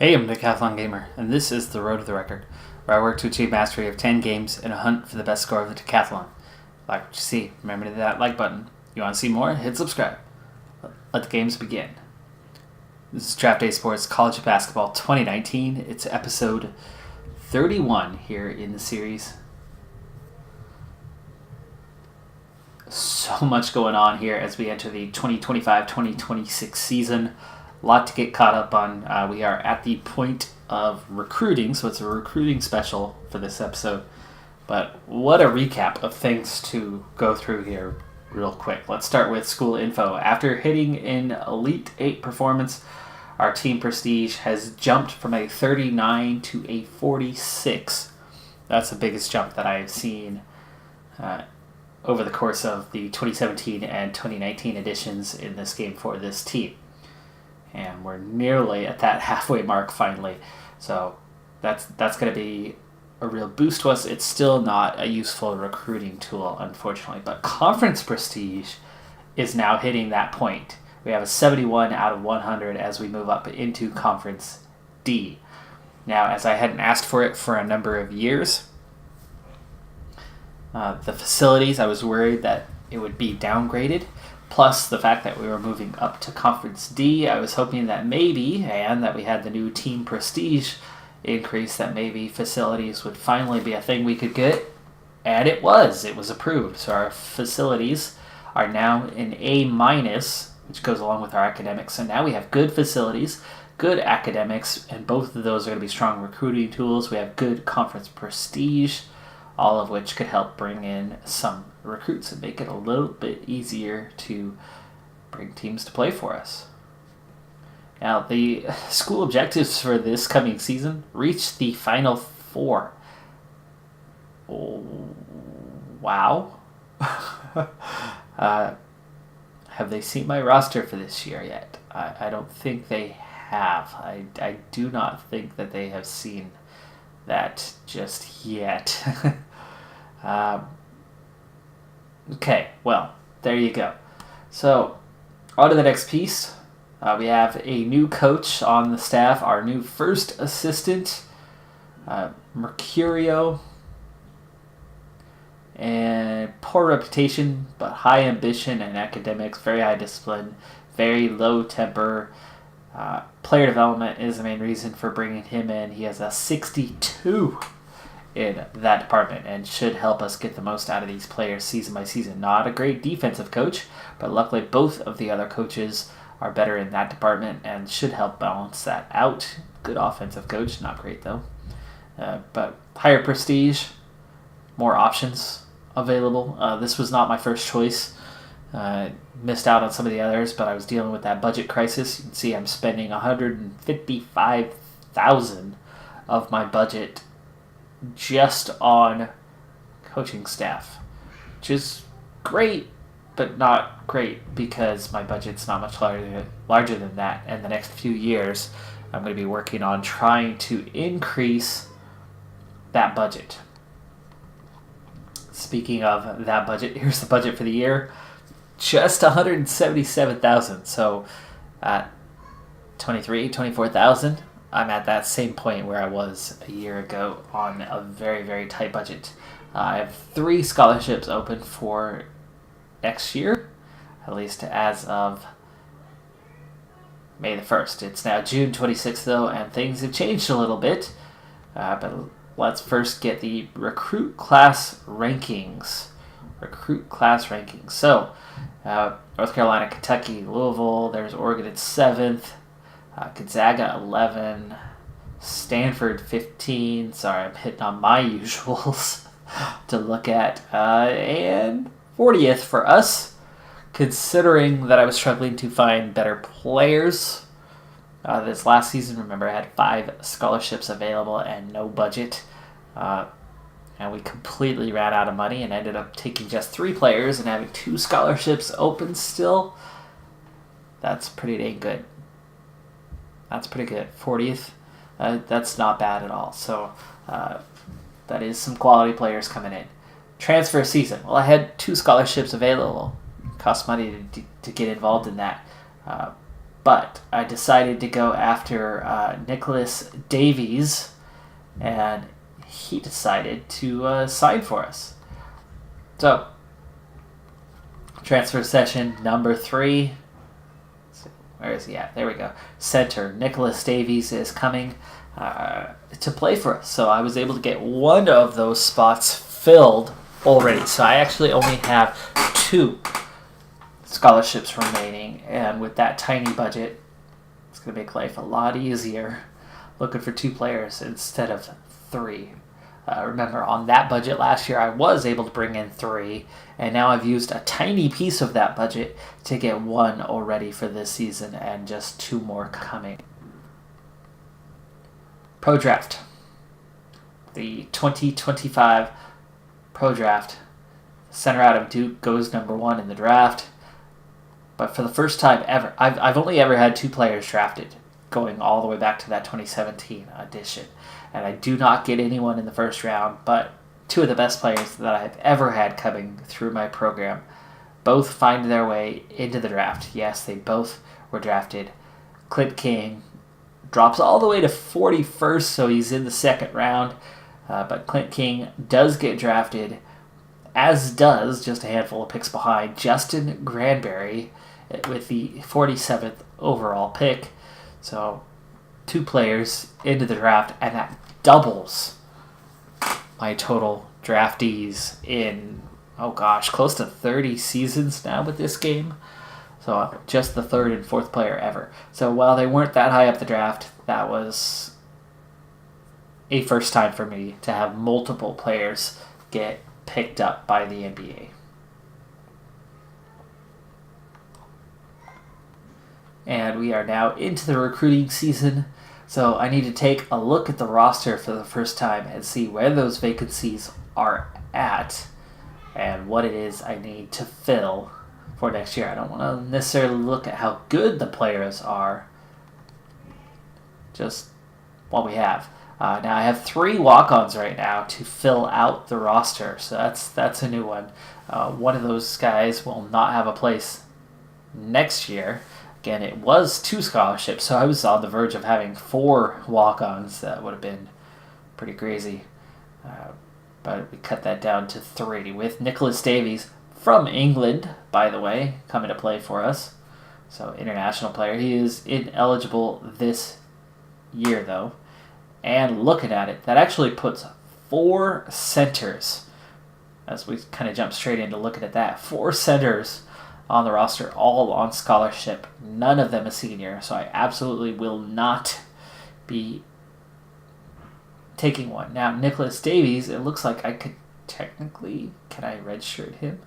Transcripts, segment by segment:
Hey, I'm Decathlon Gamer, and this is The Road to the Record, where I work to achieve mastery of 10 games in a hunt for the best score of the Decathlon. Like what you see, remember to hit that like button. You want to see more? Hit subscribe. Let the games begin. This is Draft Day Sports College Basketball 2019. It's episode 31 here in the series. So much going on here as we enter the 2025-2026 season. A lot to get caught up on. We are at the point of recruiting, so it's a recruiting special for this episode. But what a recap of things to go through here real quick. Let's start with school info. After hitting an Elite 8 performance, our team prestige has jumped from a 39 to a 46. That's the biggest jump that I've seen over the course of the 2017 and 2019 editions in this game for this team. And we're nearly at that halfway mark finally. So that's going to be a real boost to us. It's still not a useful recruiting tool, unfortunately. But conference prestige is now hitting that point. We have a 71 out of 100 as we move up into Conference D. Now, as I hadn't asked for it for a number of years, the facilities, I was worried that it would be downgraded. Plus the fact that we were moving up to Conference D, I was hoping that maybe, and that we had the new team prestige increase, that maybe facilities would finally be a thing we could get. And it was. It was approved. So our facilities are now an A-, which goes along with our academics. So now we have good facilities, good academics, and both of those are going to be strong recruiting tools. We have good conference prestige, all of which could help bring in some recruits and make it a little bit easier to bring teams to play for us. Now, the school objectives for this coming season: reach the Final Four. Oh, wow. Have they seen my roster for this year yet? I don't think they have. I do not think that they have seen that just yet. Okay, well, there you go. So, on to the next piece. We have a new coach on the staff, our new first assistant, Mercurio. And poor reputation, but high ambition and academics, very high discipline, very low temper. Player development is the main reason for bringing him in. He has a 62 in that department and should help us get the most out of these players season by season. Not a great defensive coach, but luckily both of the other coaches are better in that department and should help balance that out. Good offensive coach, not great though. But higher prestige, more options available. This was not my first choice. Missed out on some of the others, but I was dealing with that budget crisis. You can see I'm spending $155,000 of my budget just on coaching staff, which is great, but not great because my budget's not much larger than that. And the next few years, I'm going to be working on trying to increase that budget. Speaking of that budget, here's the budget for the year. Just $177,000. So at $24,000, I'm at that same point where I was a year ago on a very, very tight budget. I have 3 scholarships open for next year, at least as of May the 1st. It's now June 26th, though, and things have changed a little bit. But let's first get the recruit class rankings. So, North Carolina, Kentucky, Louisville, there's Oregon at 7th. Gonzaga 11, Stanford 15. Sorry, I'm hitting on my usuals to look at. And 40th for us, considering that I was struggling to find better players this last season. Remember, I had 5 scholarships available and no budget. And we completely ran out of money and ended up taking just 3 players and having 2 scholarships open still. That's pretty dang good. That's pretty good. 40th, that's not bad at all. So that is some quality players coming in. Transfer season. Well, I had 2 scholarships available. It cost money to get involved in that. But I decided to go after Nicholas Davies, and he decided to sign for us. So, transfer session number 3. Where is he at? There we go. Center, Nicholas Davies is coming to play for us. So I was able to get one of those spots filled already. So I actually only have 2 scholarships remaining. And with that tiny budget, it's going to make life a lot easier looking for 2 players instead of 3. Remember, on that budget last year, I was able to bring in 3, and now I've used a tiny piece of that budget to get 1 already for this season, and just 2 more coming. Pro Draft. The 2025 Pro Draft. Center out of Duke goes number 1 in the draft, but for the first time ever, I've only ever had 2 players drafted, going all the way back to that 2017 edition. And I do not get anyone in the first round, but 2 of the best players that I've ever had coming through my program both find their way into the draft. Yes, they both were drafted. Clint King drops all the way to 41st, so he's in the second round. But Clint King does get drafted, as does, just a handful of picks behind, Justin Granberry with the 47th overall pick. So 2 players into the draft, and that doubles my total draftees in, close to 30 seasons now with this game. So just the 3rd and 4th player ever. So while they weren't that high up the draft, that was a first time for me to have multiple players get picked up by the NBA. And we are now into the recruiting season. So I need to take a look at the roster for the first time and see where those vacancies are at and what it is I need to fill for next year. I don't want to necessarily look at how good the players are, just what we have. Now I have 3 walk-ons right now to fill out the roster, so that's a new one. One of those guys will not have a place next year. Again, it was 2 scholarships, so I was on the verge of having 4 walk-ons. That would have been pretty crazy. But we cut that down to 3 with Nicholas Davies from England, by the way, coming to play for us. So, international player. He is ineligible this year, though. And looking at it, that actually puts 4 centers, as we kind of jump straight into looking at that. 4 centers on the roster, all on scholarship, none of them a senior, so I absolutely will not be taking one. Now, Nicholas Davies, it looks like I could technically, can I redshirt him?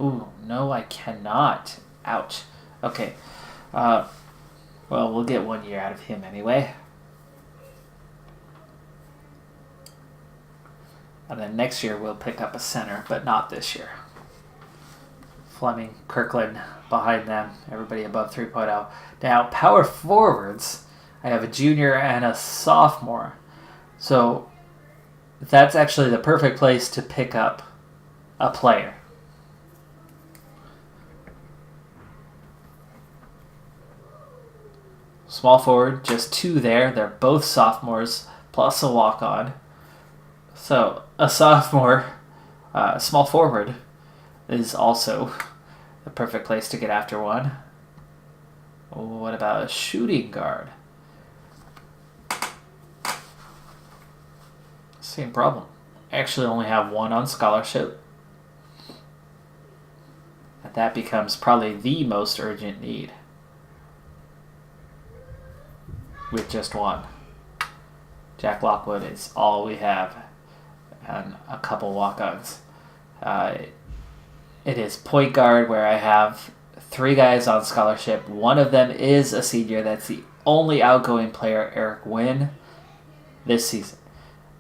Ooh, no, I cannot. Ouch. Okay. Well, we'll get 1 year out of him anyway. And then next year we'll pick up a center, but not this year. Fleming, Kirkland behind them, everybody above 3.0. Now, power forwards, I have a junior and a sophomore. So that's actually the perfect place to pick up a player. Small forward, just 2 there. They're both sophomores, plus a walk-on. So a sophomore, small forward, is also the perfect place to get after one. What about a shooting guard? Same problem. I actually only have 1 on scholarship. And that becomes probably the most urgent need, with just 1. Jack Lockwood is all we have, and a couple walk-ons. It is point guard, where I have 3 guys on scholarship. One of them is a senior. That's the only outgoing player, Eric Wynn, this season.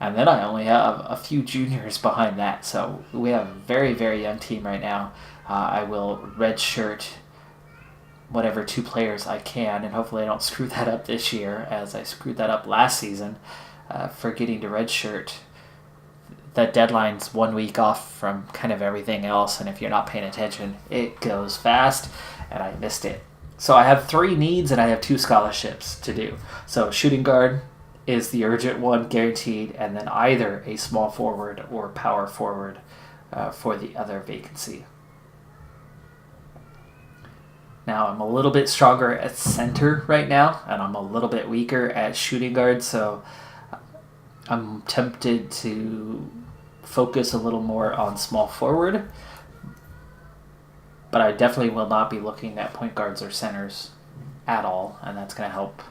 And then I only have a few juniors behind that. So we have a very, very young team right now. I will redshirt whatever 2 players I can, and hopefully I don't screw that up this year, as I screwed that up last season, forgetting to redshirt the deadline's 1 week off from kind of everything else, and if you're not paying attention, it goes fast, and I missed it. So I have 3 needs and I have 2 scholarships to do. So shooting guard is the urgent one, guaranteed, and then either a small forward or power forward for the other vacancy. Now I'm a little bit stronger at center right now, and I'm a little bit weaker at shooting guard, so I'm tempted to focus a little more on small forward, but I definitely will not be looking at point guards or centers at all, and that's going to help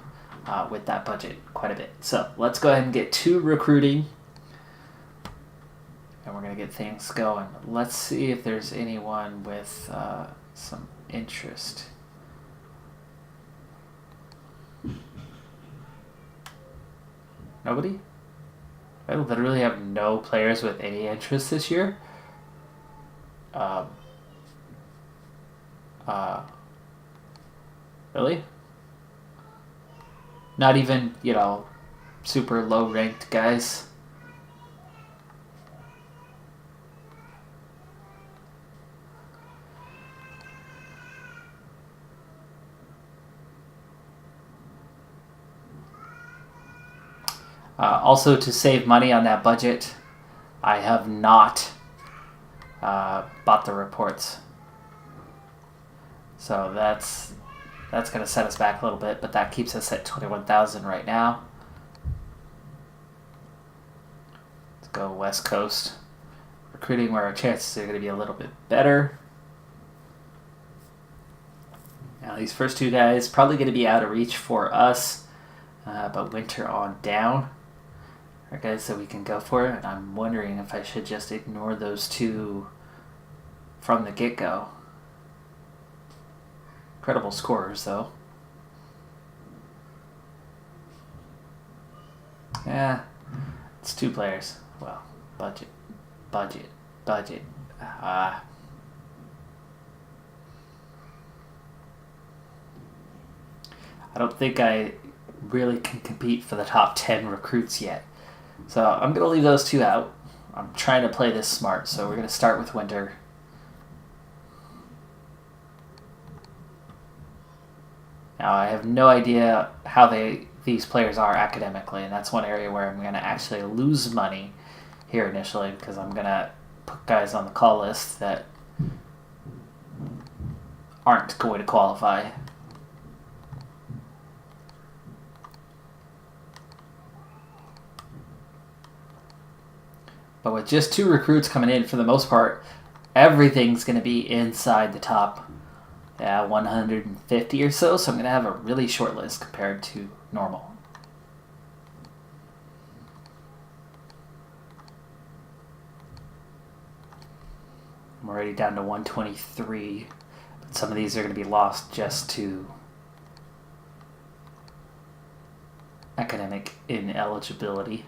with that budget quite a bit. So let's go ahead and get to recruiting, and we're going to get things going. Let's see if there's anyone with some interest. Nobody? I literally have no players with any interest this year. Really? Not even, super low ranked guys. Also, to save money on that budget, I have not bought the reports. So that's going to set us back a little bit, but that keeps us at 21,000 right now. Let's go West Coast. Recruiting where our chances are going to be a little bit better. Now these first 2 guys probably going to be out of reach for us, but winter on down are guys that we can go for, and I'm wondering if I should just ignore those 2 from the get-go. Incredible scorers, though. Yeah, it's 2 players. Well, budget. I don't think I really can compete for the top 10 recruits yet. So I'm going to leave those 2 out. I'm trying to play this smart, so we're going to start with winter. Now, I have no idea how these players are academically, and that's one area where I'm going to actually lose money here initially, because I'm going to put guys on the call list that aren't going to qualify. But with just 2 recruits coming in, for the most part, everything's going to be inside the top 150 or so. So I'm going to have a really short list compared to normal. I'm already down to 123. But some of these are going to be lost just to academic ineligibility.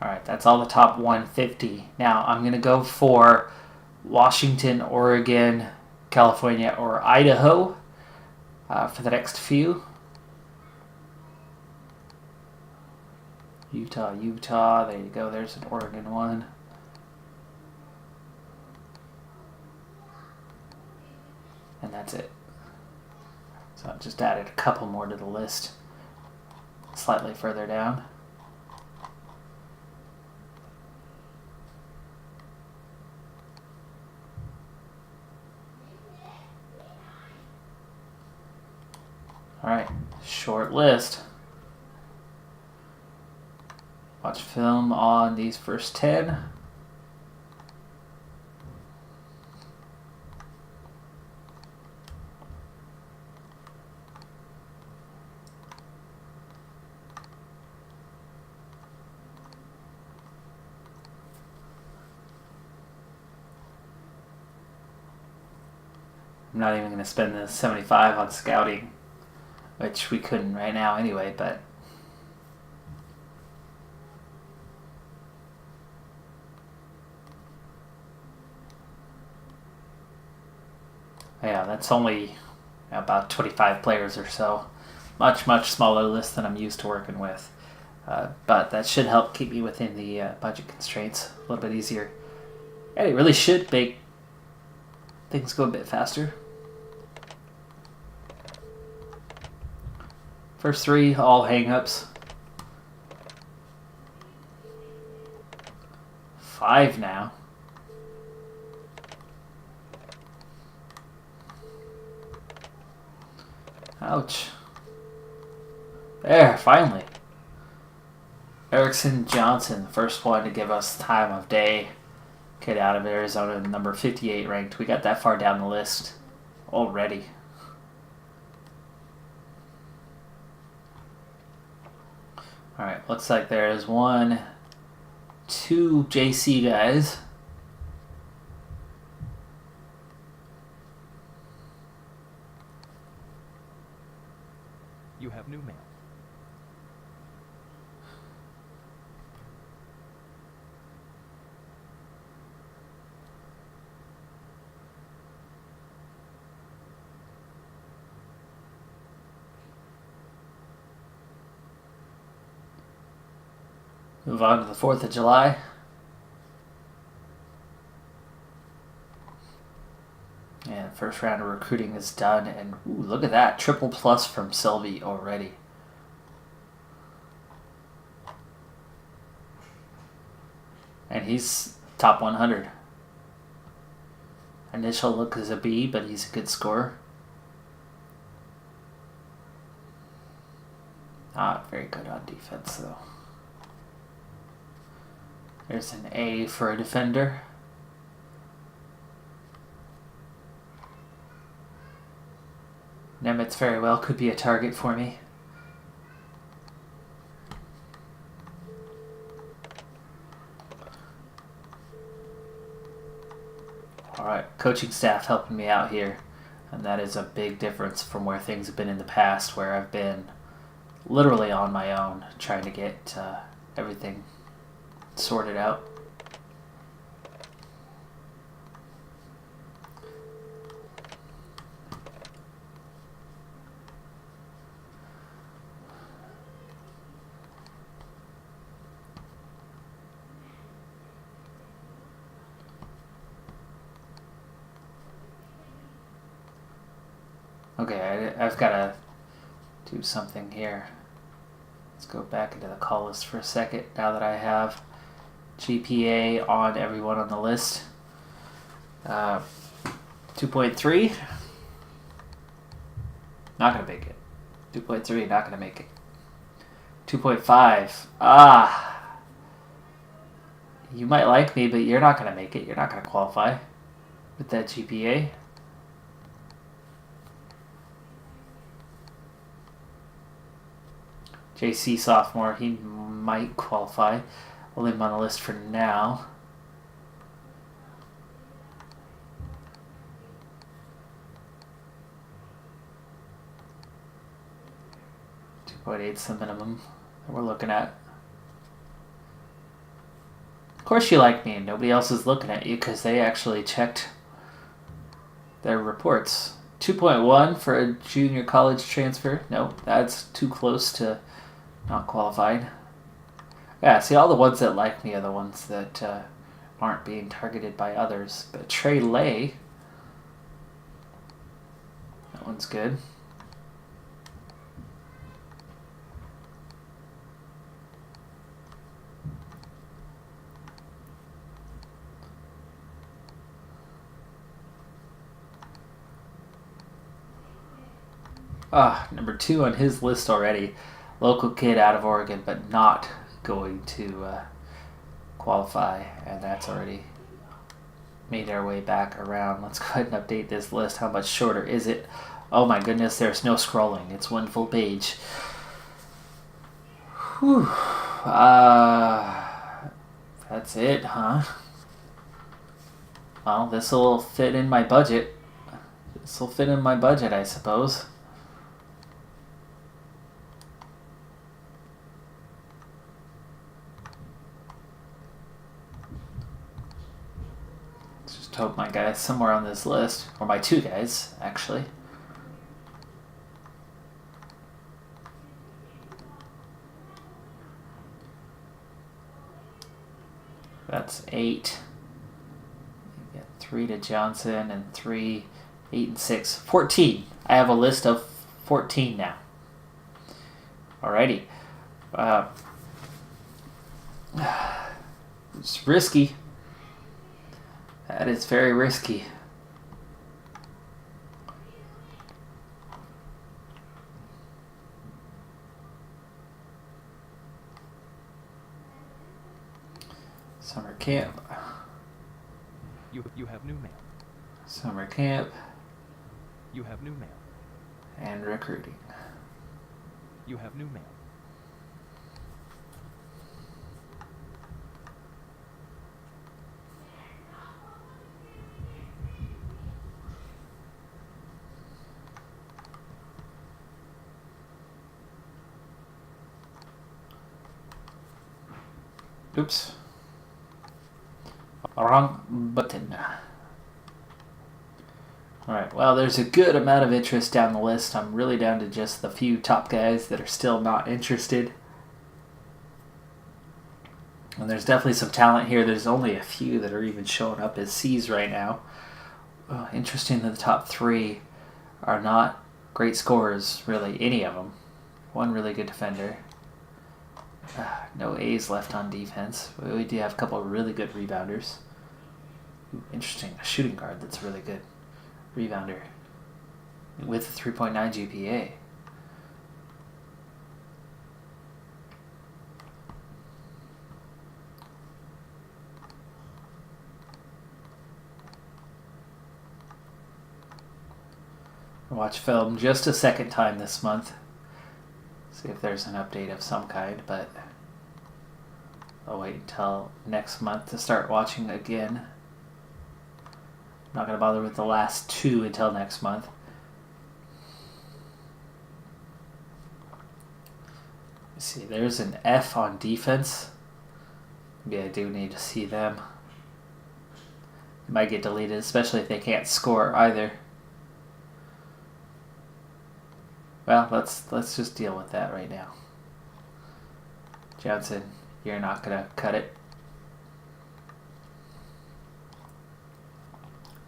Alright, that's all the top 150. Now I'm going to go for Washington, Oregon, California, or Idaho for the next few. Utah, there you go, there's an Oregon one. And that's it. So I've just added a couple more to the list slightly further down. Alright, short list. Watch film on these first 10. I'm not even going to spend the 75 on scouting, which we couldn't right now anyway, but Yeah, that's only about 25 players or so. Much, much smaller list than I'm used to working with. But that should help keep me within the budget constraints a little bit easier. And it really should make things go a bit faster. First three, all hang-ups. 5 now. Ouch. There, finally. Erickson Johnson, first one to give us time of day. Kid out of Arizona, number 58 ranked. We got that far down the list already. Alright, looks like there's 1, 2 JC guys. You have new mail. Move on to the 4th of July. And first round of recruiting is done. And ooh, look at that. Triple plus from Sylvie already. And he's top 100. Initial look is a B, but he's a good scorer. Not very good on defense, though. There's an A for a defender. Nemitz very well could be a target for me. Alright, coaching staff helping me out here. And that is a big difference from where things have been in the past, where I've been literally on my own trying to get everything sorted out. Okay, I've got to do something here. Let's go back into the call list for a second now that I have GPA on everyone on the list. 2.3. Not going to make it. 2.3, not going to make it. 2.5. You might like me, but you're not going to make it. You're not going to qualify with that GPA. JC sophomore, he might qualify. I'll leave him on the list for now. .8's the minimum that we're looking at. Of course you like me and nobody else is looking at you because they actually checked their reports. 2.1 for a junior college transfer. No, that's too close to not qualified. Yeah, see, all the ones that like me are the ones that aren't being targeted by others. But Trey Lay, that one's good. Number 2 on his list already. Local kid out of Oregon, but not going to qualify. And that's already made our way back around. Let's go ahead and update this list. How much shorter is it? Oh my goodness, there's no scrolling. It's one full page. Whew. That's it, huh? Well, this will fit in my budget. This will fit in my budget, I suppose. Just hope my guy's somewhere on this list. Or my two guys, actually. That's 8. You get 3 to Johnson and 3, 8 and 6. 14. I have a list of 14 now. Alrighty. It's risky. That is very risky. Summer camp. You have new mail. Summer camp. You have new mail. And recruiting. You have new mail. Oops. Wrong button. Alright, well, there's a good amount of interest down the list. I'm really down to just the few top guys that are still not interested. And there's definitely some talent here. There's only a few that are even showing up as C's right now. Interesting that the top 3 are not great scorers, really, any of them. One really good defender. No A's left on defense. We do have a couple of really good rebounders. Ooh, interesting. A shooting guard that's a really good rebounder with a 3.9 GPA. I'll watch film just a second time this month. See if there's an update of some kind, but I'll wait until next month to start watching again. I'm not going to bother with the last 2 until next month. Let's see, there's an F on defense. Maybe I do need to see them. It might get deleted, especially if they can't score either. Well, let's just deal with that right now. Johnson, you're not going to cut it.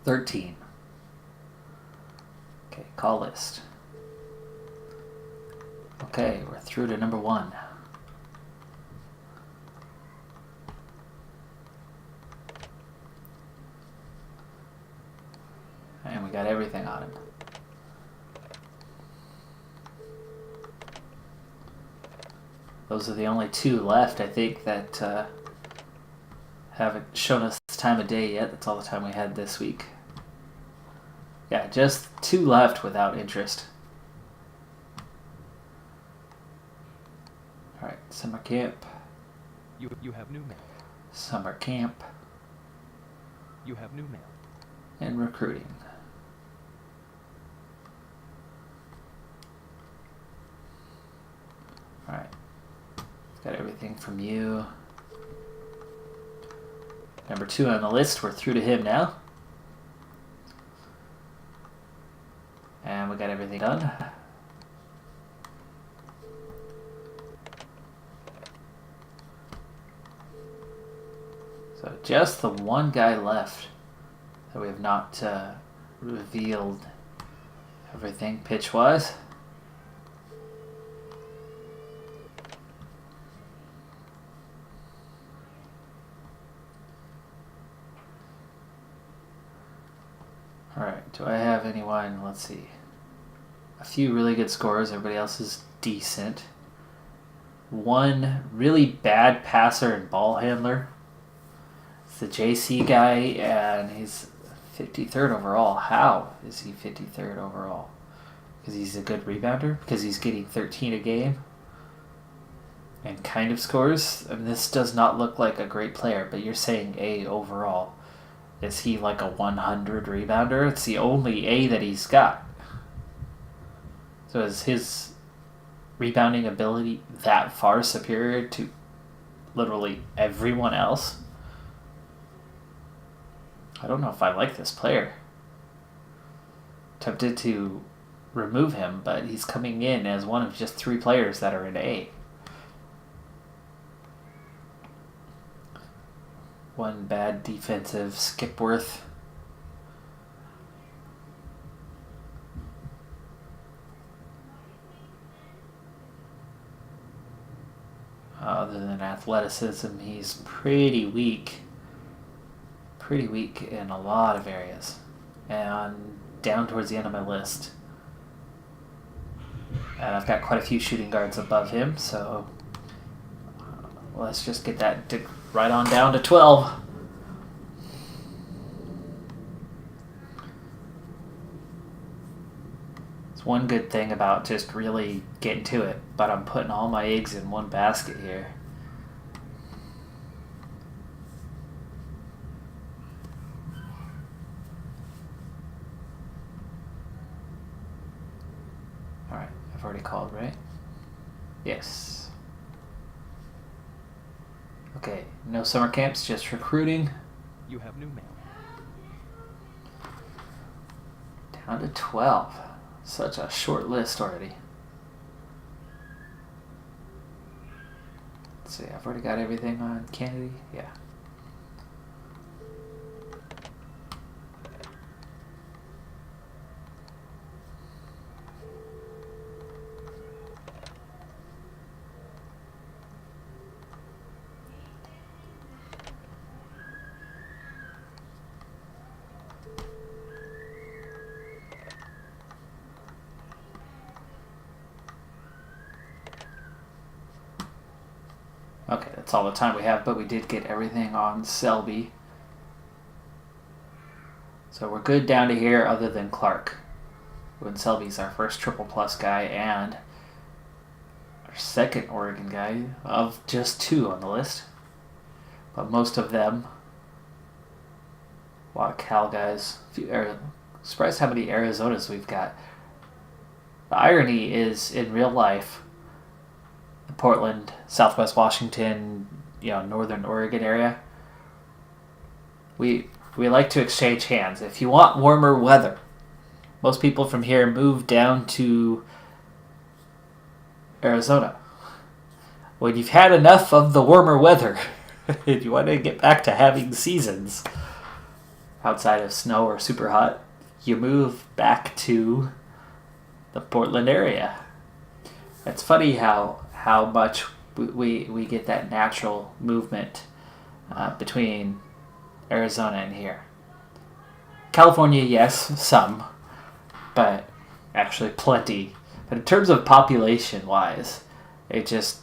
13. Okay, call list. Okay, we're through to number 1. And we got everything on him. Those are the only 2 left, I think, that haven't shown us this time of day yet. That's all the time we had this week. Yeah, just 2 left without interest. Alright, summer camp. You have new mail. Summer camp. You have new mail. And recruiting. Alright. Got everything from you. Number 2 on the list. We're through to him now. And we got everything done. So just the one guy left that we have not revealed everything pitch-wise. Alright, do I have anyone? Let's see. A few really good scorers. Everybody else is decent. One really bad passer and ball handler. It's the JC guy, and he's 53rd overall. How is he 53rd overall? Because he's a good rebounder? Because he's getting 13 a game? And kind of scores? I mean, this does not look like a great player, but you're saying A overall. Is he like a 100 rebounder? It's the only A that he's got. So is his rebounding ability that far superior to literally everyone else? I don't know if I like this player. Tempted to remove him, but he's coming in as one of just 3 players that are in A. One bad defensive Skipworth. Other than athleticism, he's pretty weak. Pretty weak in a lot of areas. And down towards the end of my list. And I've got quite a few shooting guards above him, so let's just get that right on down to 12. It's one good thing about just really getting to it, but I'm putting all my eggs in one basket here. Alright, I've already called, right? Yes. Okay, no summer camps, just recruiting. You have new mail. Down to 12. Such a short list already. Let's see, I've already got everything on Kennedy. Yeah. Okay, that's all the time we have, but we did get everything on Selby. So we're good down to here other than Clark. When Selby's our first triple plus guy and our second Oregon guy of just 2 on the list. But most of them, a lot of Cal guys. Surprised how many Arizonas we've got. The irony is, in real life, the Portland, Southwest Washington, Northern Oregon area, we like to exchange hands. If you want warmer weather, most people from here move down to Arizona. When you've had enough of the warmer weather, if you want to get back to having seasons outside of snow or super hot, you move back to the Portland area. It's funny how much we get that natural movement between Arizona and here. California, yes, some, but actually plenty. But in terms of population-wise, it's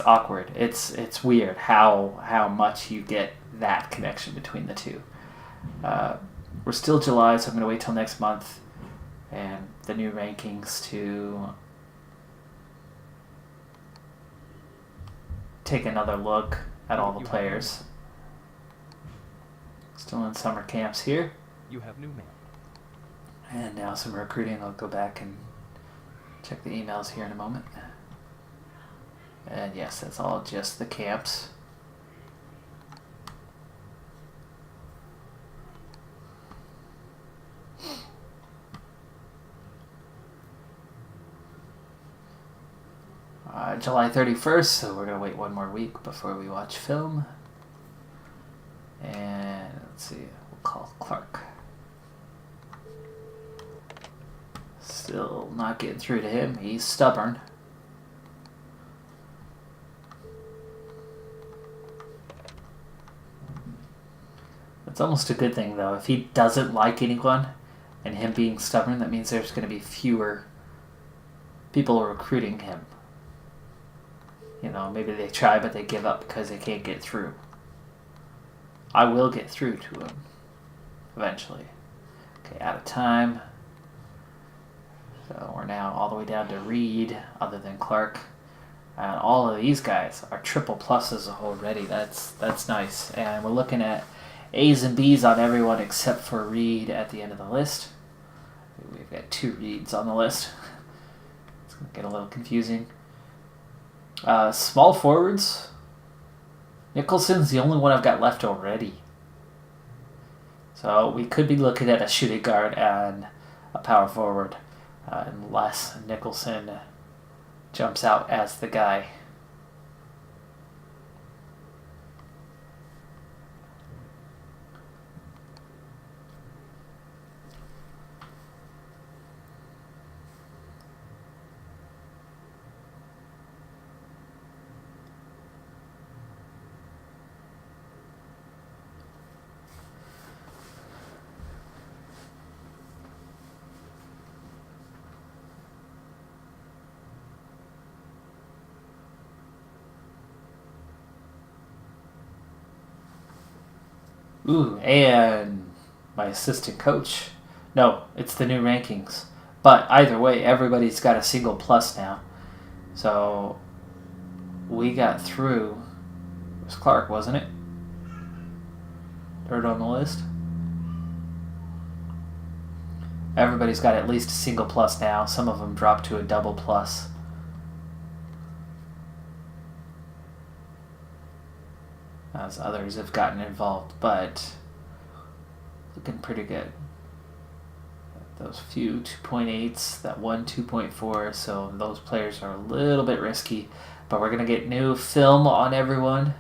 awkward. It's weird how much you get that connection between the two. We're still July, so I'm going to wait till next month and the new rankings to take another look at all the players. Still in summer camps here. You have new mail. And now some recruiting. I'll go back and check the emails here in a moment. And yes, that's all just the camps. July 31st, so we're going to wait one more week before we watch film. And let's see, we'll call Clark. Still not getting through to him. He's stubborn. It's almost a good thing, though. If he doesn't like anyone and him being stubborn, that means there's going to be fewer people recruiting him. Maybe they try, but they give up because they can't get through. I will get through to him eventually. Okay, out of time. So we're now all the way down to Reed, other than Clark. And all of these guys are triple pluses already. That's nice. And we're looking at A's and B's on everyone except for Reed at the end of the list. We've got 2 Reeds on the list. It's going to get a little confusing. Small forwards. Nicholson's the only one I've got left already. So we could be looking at a shooting guard and a power forward, unless Nicholson jumps out as the guy. Ooh, and my assistant coach. No, it's the new rankings. But either way, everybody's got a single plus now. So we got through. It was Clark, wasn't it? Third on the list. Everybody's got at least a single plus now. Some of them dropped to a double plus. As others have gotten involved, but looking pretty good. Those few 2.8s, that one 2.4, so those players are a little bit risky, but we're going to get new film on everyone.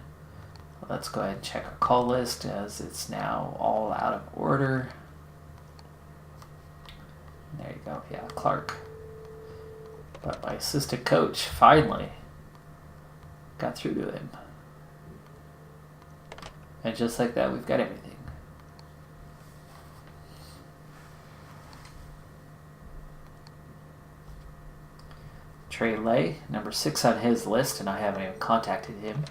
Let's go ahead and check our call list as it's now all out of order. There you go, yeah, Clark. But my assistant coach finally got through to him. And just like that, we've got everything. Trey Lay, number 6 on his list, and I haven't even contacted him.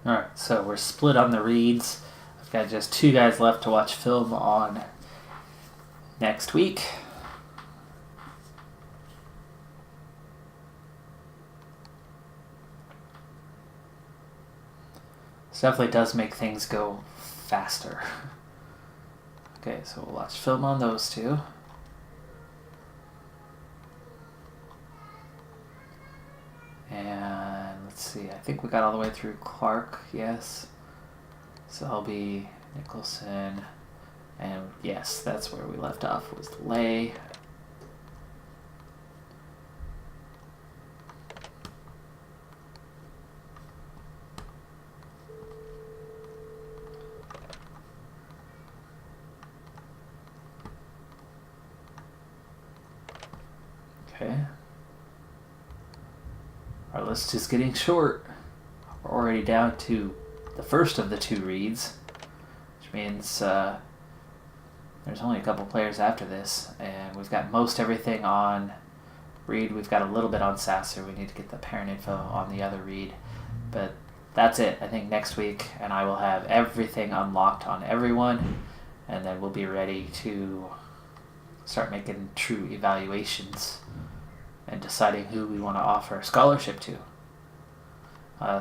Alright, so we're split on the reads. I've got just 2 guys left to watch film on next week. This definitely does make things go faster. Okay, so we'll watch film on those 2. And let's see, I think we got all the way through Clark, yes. So I'll be Nicholson, and yes, that's where we left off, was Lay. Okay. Our list is getting short. We're already down to the first of the 2 reads, which means there's only a couple players after this, and we've got most everything on Reed. We've got a little bit on Sasser. We need to get the parent info on the other Reed, but that's it. I think next week, and I will have everything unlocked on everyone, and then we'll be ready to start making true evaluations and deciding who we want to offer a scholarship to.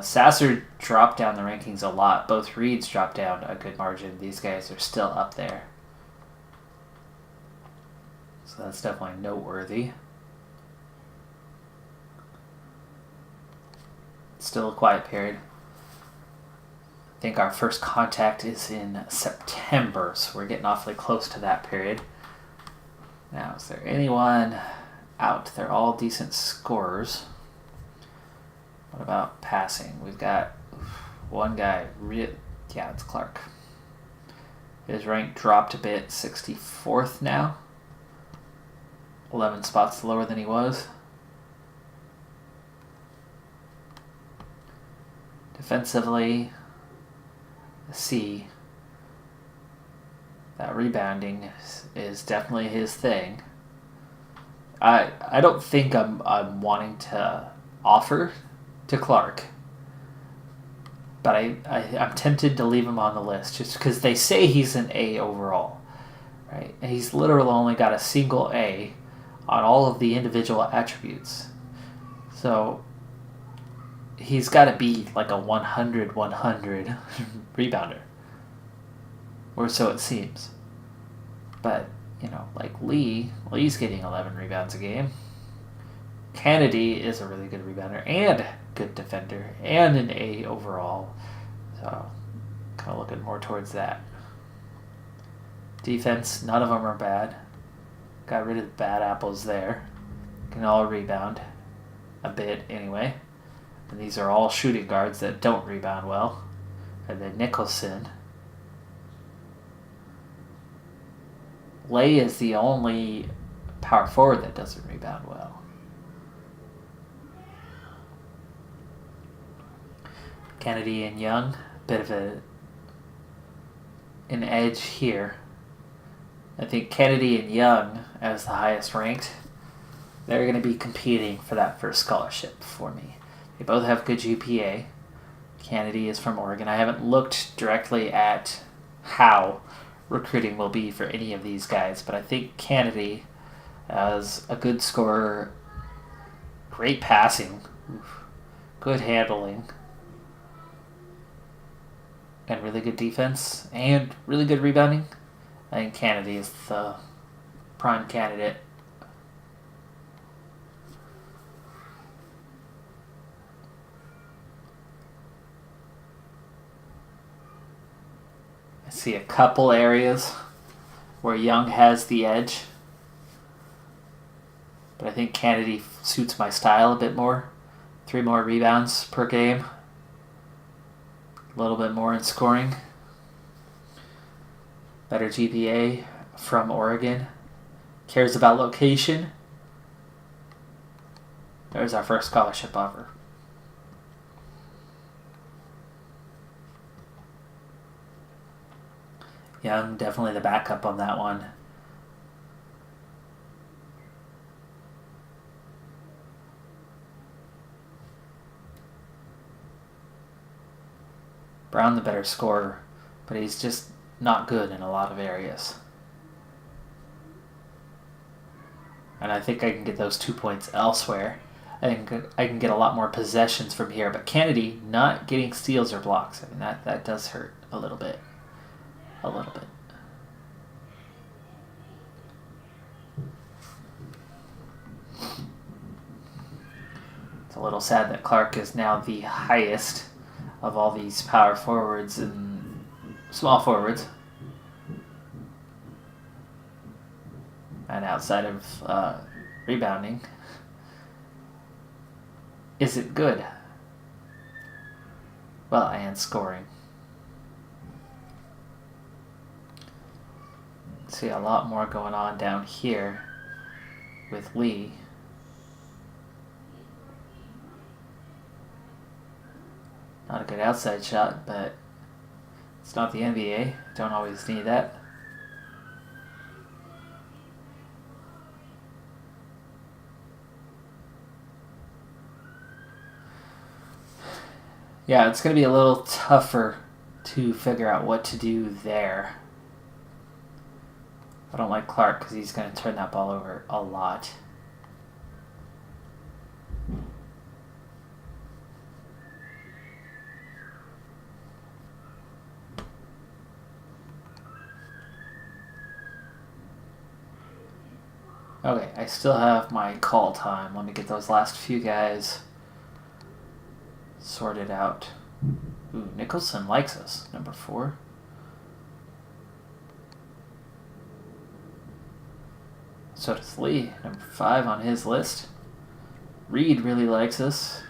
Sasser dropped down the rankings a lot. Both Reeds dropped down a good margin. These guys are still up there. So that's definitely noteworthy. Still a quiet period. I think our first contact is in September, so we're getting awfully close to that period. Now, is there anyone out? They're all decent scorers. What about passing? We've got one guy. Yeah, it's Clark. His rank dropped a bit, 64th now. 11 spots lower than he was. Defensively, C. That rebounding is definitely his thing. I don't think I'm wanting to offer to Clark. But I'm tempted to leave him on the list just because they say he's an A overall. Right? And he's literally only got a single A on all of the individual attributes. So he's got to be like a 100-100 rebounder. Or so it seems. But, like Lee's getting 11 rebounds a game. Kennedy is a really good rebounder and good defender and an A overall. So, kind of looking more towards that. Defense, none of them are bad. Got rid of the bad apples there. Can all rebound. A bit, anyway. And these are all shooting guards that don't rebound well. And then Nicholson. Lay is the only power forward that doesn't rebound well. Kennedy and Young, bit of an edge here. I think Kennedy and Young, as the highest ranked, they're going to be competing for that first scholarship for me. They both have good GPA. Kennedy is from Oregon. I haven't looked directly at how recruiting will be for any of these guys, but I think Kennedy, as a good scorer, great passing, good handling, and really good defense, and really good rebounding. I think Kennedy is the prime candidate. I see a couple areas where Young has the edge, but I think Kennedy suits my style a bit more. 3 more rebounds per game. A little bit more in scoring. Better GPA from Oregon. Cares about location. There's our first scholarship offer. Young, definitely the backup on that one. Brown the better scorer, but he's just not good in a lot of areas. And I think I can get those 2 points elsewhere. I think I can get a lot more possessions from here. But Kennedy not getting steals or blocks, I mean, that does hurt a little bit. A little bit. It's a little sad that Clark is now the highest of all these power forwards and small forwards. And outside of rebounding, is it good? Well, and scoring. See a lot more going on down here with Lee. Not a good outside shot, but it's not the NBA. Don't always need that. Yeah, it's going to be a little tougher to figure out what to do there. I don't like Clark because he's going to turn that ball over a lot. Okay, I still have my call time. Let me get those last few guys sorted out. Ooh, Nicholson likes us, number 4. So does Lee, number 5 on his list. Reed really likes us.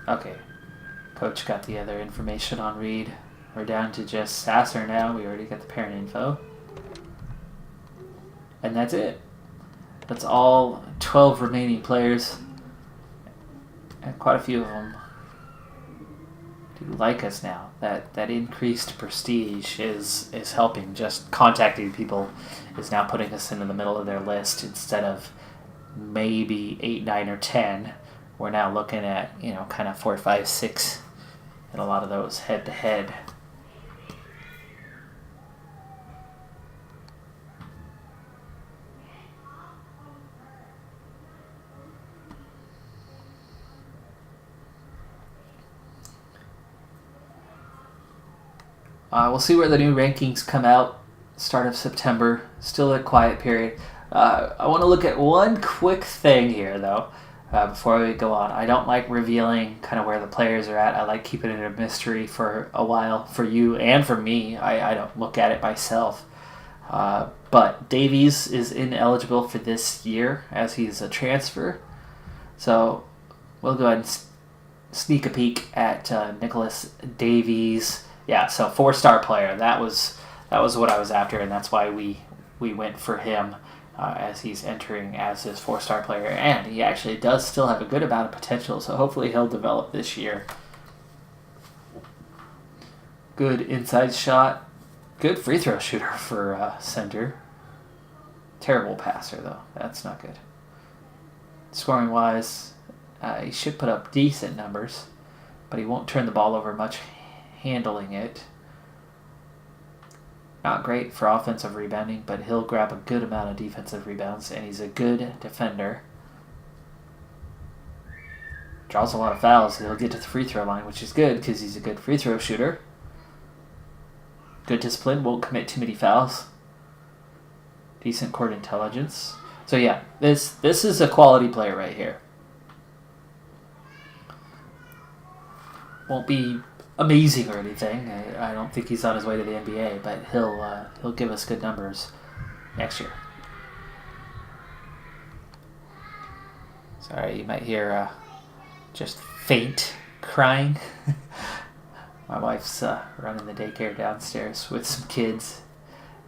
Okay, Coach got the other information on Reed. We're down to just Sasser now. We already got the parent info. And that's it. That's all 12 remaining players. And quite a few of them do like us now. That increased prestige is helping. Just contacting people is now putting us into the middle of their list instead of maybe 8, 9, or 10. We're now looking at, kind of 4, 5, 6 in a lot of those head-to-head. We'll see where the new rankings come out. Start of September. Still a quiet period. I want to look at one quick thing here, though, before we go on. I don't like revealing kind of where the players are at. I like keeping it a mystery for a while for you and for me. I don't look at it myself. But Davies is ineligible for this year as he's a transfer. So we'll go ahead and sneak a peek at Nicholas Davies. Yeah, so 4-star player. That was what I was after, and that's why we went for him as he's entering as his 4-star player. And he actually does still have a good amount of potential, so hopefully he'll develop this year. Good inside shot. Good free throw shooter for center. Terrible passer, though. That's not good. Scoring-wise, he should put up decent numbers, but he won't turn the ball over much handling it. Not great for offensive rebounding, but he'll grab a good amount of defensive rebounds, and he's a good defender. Draws a lot of fouls, so he'll get to the free throw line, which is good because he's a good free throw shooter. Good discipline, won't commit too many fouls. Decent court intelligence. So yeah, this is a quality player right here. Won't be amazing or anything. I don't think he's on his way to the NBA, but he'll give us good numbers next year. Sorry, you might hear just faint crying. My wife's running the daycare downstairs with some kids,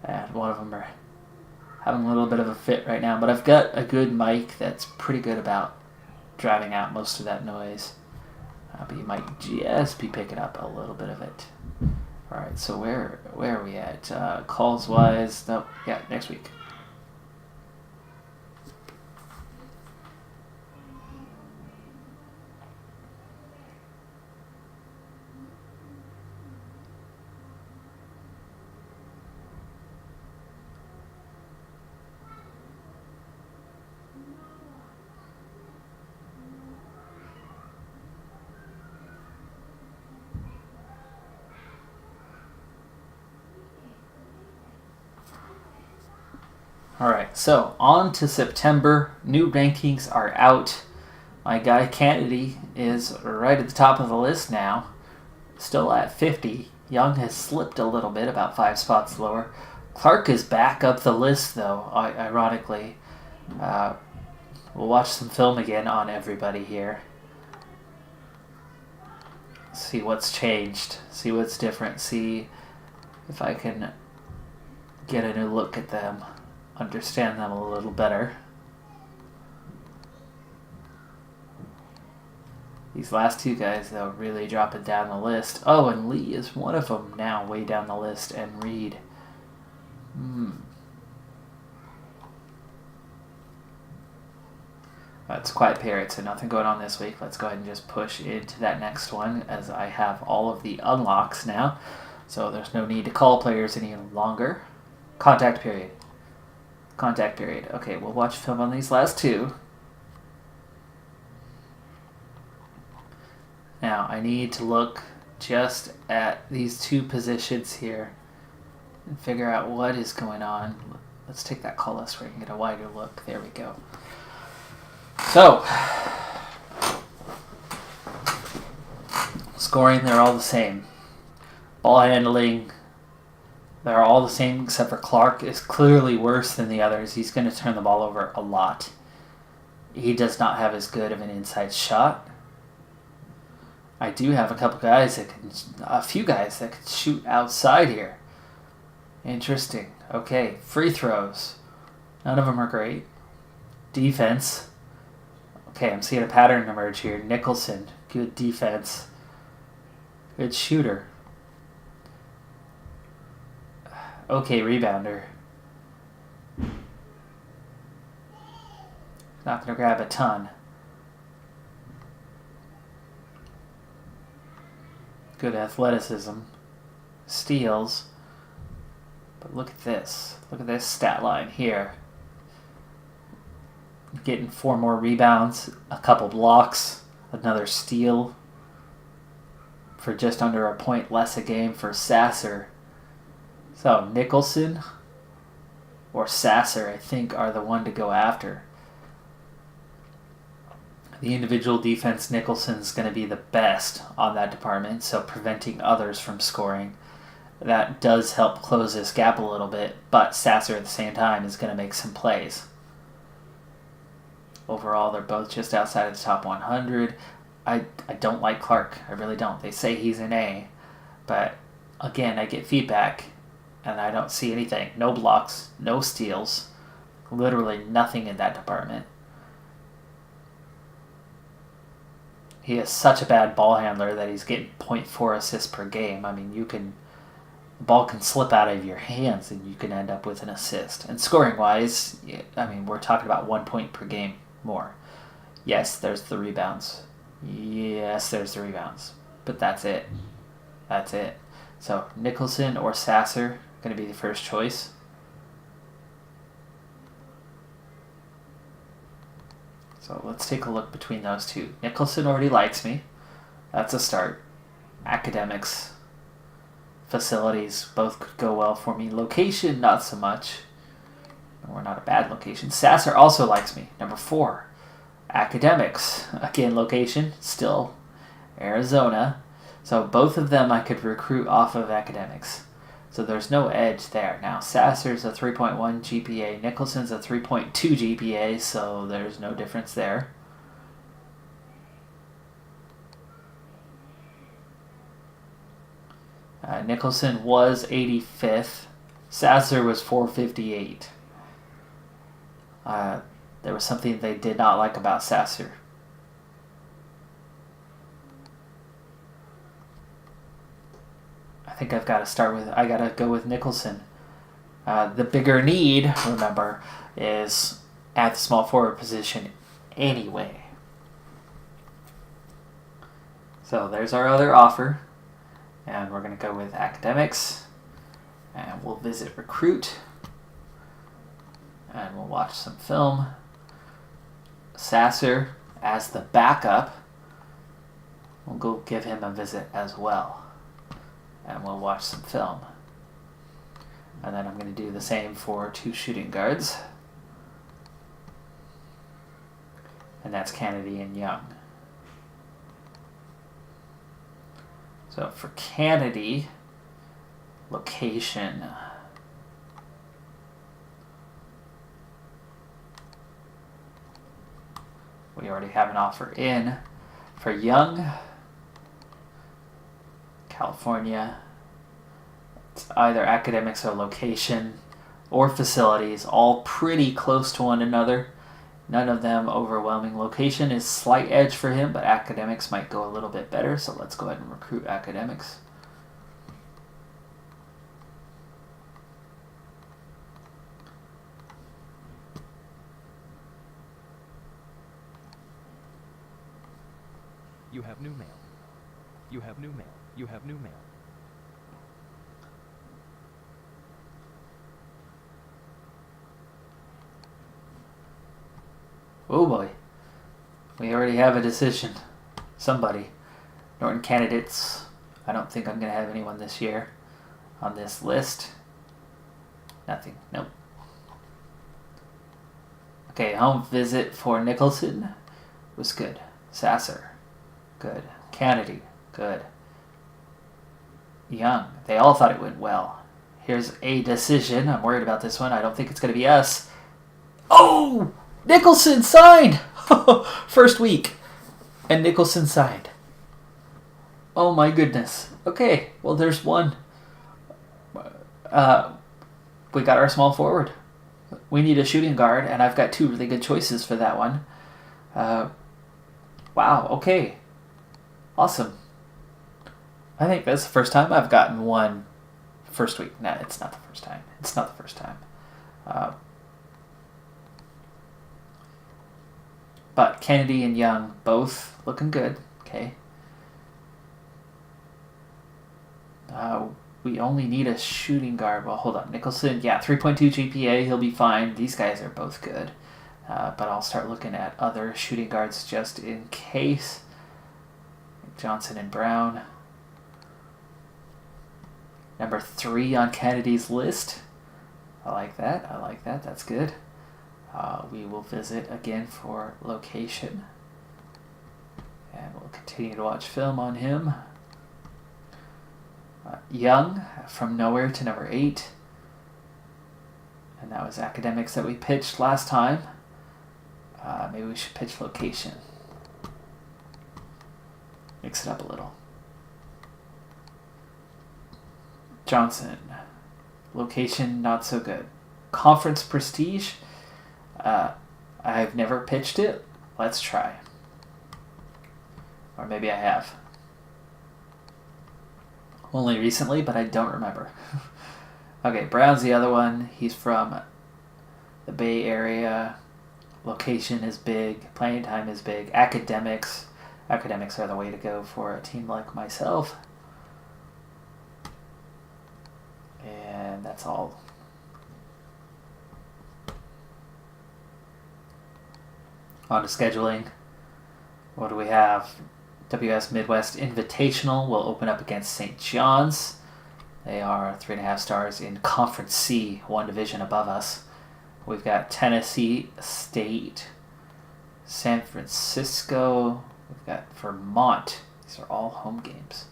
and one of them are having a little bit of a fit right now. But I've got a good mic that's pretty good about driving out most of that noise. But you might just be picking up a little bit of it. All right, so where are we at? Calls-wise, nope, yeah, next week. All right, so on to September. New rankings are out. My guy Kennedy is right at the top of the list now, still at 50. Young has slipped a little bit, about 5 spots lower. Clark is back up the list, though, ironically. We'll watch some film again on everybody here. See what's changed, see what's different, see if I can get a new look at them. Understand them a little better. These last two guys, though, really dropping down the list. Oh, and Lee is one of them now, way down the list, and Reed. It's quiet period, so nothing going on this week. Let's go ahead and just push into that next one, as I have all of the unlocks now. So there's no need to call players any longer. Contact period. Contact period. Okay, we'll watch film on these last two. Now, I need to look just at these two positions here and figure out what is going on. Let's take that call list where I can get a wider look. There we go. So, scoring, they're all the same. Ball handling, they're all the same except for Clark is clearly worse than the others. He's going to turn the ball over a lot. He does not have as good of an inside shot. I do have a few guys that can shoot outside here. Interesting. Okay, free throws. None of them are great. Defense. Okay, I'm seeing a pattern emerge here. Nicholson, good defense. Good shooter. Okay, rebounder. Not going to grab a ton. Good athleticism. Steals. But look at this. Look at this stat line here. Getting 4 more rebounds, a couple blocks, another steal for just under a point less a game for Sasser. So Nicholson or Sasser, I think, are the one to go after. The individual defense, Nicholson's going to be the best on that department, so preventing others from scoring. That does help close this gap a little bit, but Sasser at the same time is going to make some plays. Overall, they're both just outside of the top 100. I don't like Clark. I really don't. They say he's an A, but again, I get feedback, and I don't see anything. No blocks, no steals, literally nothing in that department. He is such a bad ball handler that he's getting 0.4 assists per game. I mean, the ball can slip out of your hands and you can end up with an assist. And scoring-wise, I mean, we're talking about 1 point per game more. Yes, there's the rebounds. But that's it. That's it. So Nicholson or Sasser going to be the first choice. So let's take a look between those two. Nicholson already likes me. That's a start. Academics, facilities, both could go well for me. Location, not so much. We're not a bad location. Sasser also likes me. Number 4. Academics. Again, location, still Arizona. So both of them I could recruit off of academics. So there's no edge there. Now, Sasser's a 3.1 GPA. Nicholson's a 3.2 GPA, so there's no difference there. Nicholson was 85th. Sasser was 458. There was something they did not like about Sasser. I think I got to go with Nicholson. The bigger need, remember, is at the small forward position anyway. So there's our other offer. And we're going to go with academics. And we'll visit recruit. And we'll watch some film. Sasser as the backup. We'll go give him a visit as well. And we'll watch some film. And then I'm going to do the same for 2 shooting guards. And that's Kennedy and Young. So for Kennedy, location. We already have an offer in. For Young, California, it's either academics or location or facilities, all pretty close to one another. None of them overwhelming. Location is slight edge for him, but academics might go a little bit better, so let's go ahead and recruit academics. You have new mail. You have new mail. You have new mail. Oh boy. We already have a decision. Somebody. Norton candidates. I don't think I'm going to have anyone this year on this list. Nothing. Nope. Okay, home visit for Nicholson was good. Sasser. Good. Kennedy. Good. Young. They all thought it went well. Here's a decision. I'm worried about this one. I don't think it's going to be us. Oh! Nicholson signed! First week. And Nicholson signed. Oh my goodness. Okay, well there's one. We got our small forward. We need a shooting guard, and I've got 2 really good choices for that one. Wow, okay. Awesome. I think that's the first time I've gotten one first week. No, it's not the first time. It's not the first time. But Kennedy and Young both looking good. Okay. We only need a shooting guard. Well, hold on. Nicholson, 3.2 GPA. He'll be fine. These guys are both good. But I'll start looking at other shooting guards just in case. Johnson and Brown. Number 3 on Kennedy's list. I like that. That's good. We will visit again for location. And we'll continue to watch film on him. Young, from nowhere to number 8. And that was academics that we pitched last time. Maybe we should pitch location. Mix it up a little. Johnson. Location, not so good. Conference prestige. I've never pitched it. Let's try. Or maybe I have. Only recently, but I don't remember. Okay, Brown's the other one. He's from the Bay Area. Location is big. Playing time is big. Academics. Academics are the way to go for a team like myself. And that's all. On to scheduling. What do we have? WS Midwest Invitational will open up against St. John's. They are 3.5 stars in Conference C, one division above us. We've got Tennessee State, San Francisco. We've got Vermont. These are all home games.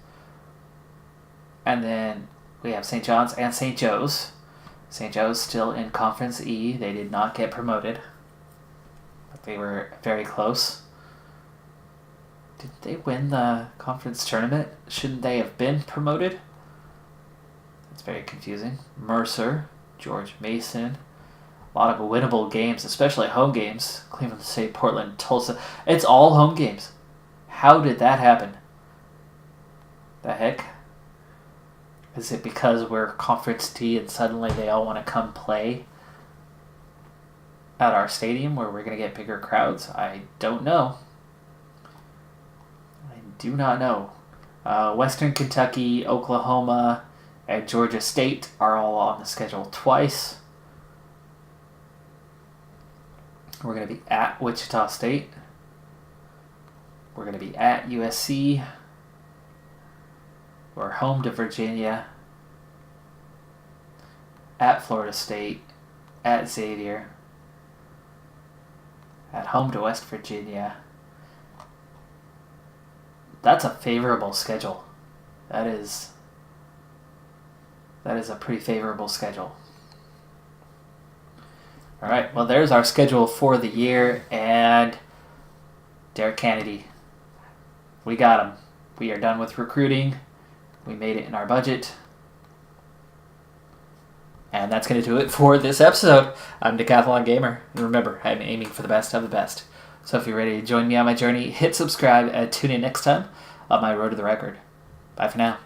And then we have St. John's and St. Joe's. St. Joe's still in Conference E. They did not get promoted, but they were very close. Did they win the conference tournament? Shouldn't they have been promoted? That's very confusing. Mercer, George Mason. A lot of winnable games, especially home games. Cleveland State, Portland, Tulsa. It's all home games. How did that happen? The heck? Is it because we're Conference D and suddenly they all want to come play at our stadium where we're going to get bigger crowds? I don't know. I do not know. Western Kentucky, Oklahoma, and Georgia State are all on the schedule twice. We're going to be at Wichita State. We're going to be at USC. We're home to Virginia. At Florida State. At Xavier. At home to West Virginia. That's a favorable schedule. That is a pretty favorable schedule. All right, well, there's our schedule for the year, and Derek Kennedy, we got him. We are done with recruiting. We made it in our budget. And that's going to do it for this episode. I'm Decathlon Gamer, and remember, I'm aiming for the best of the best. So if you're ready to join me on my journey, hit subscribe and tune in next time on my road to the record. Bye for now.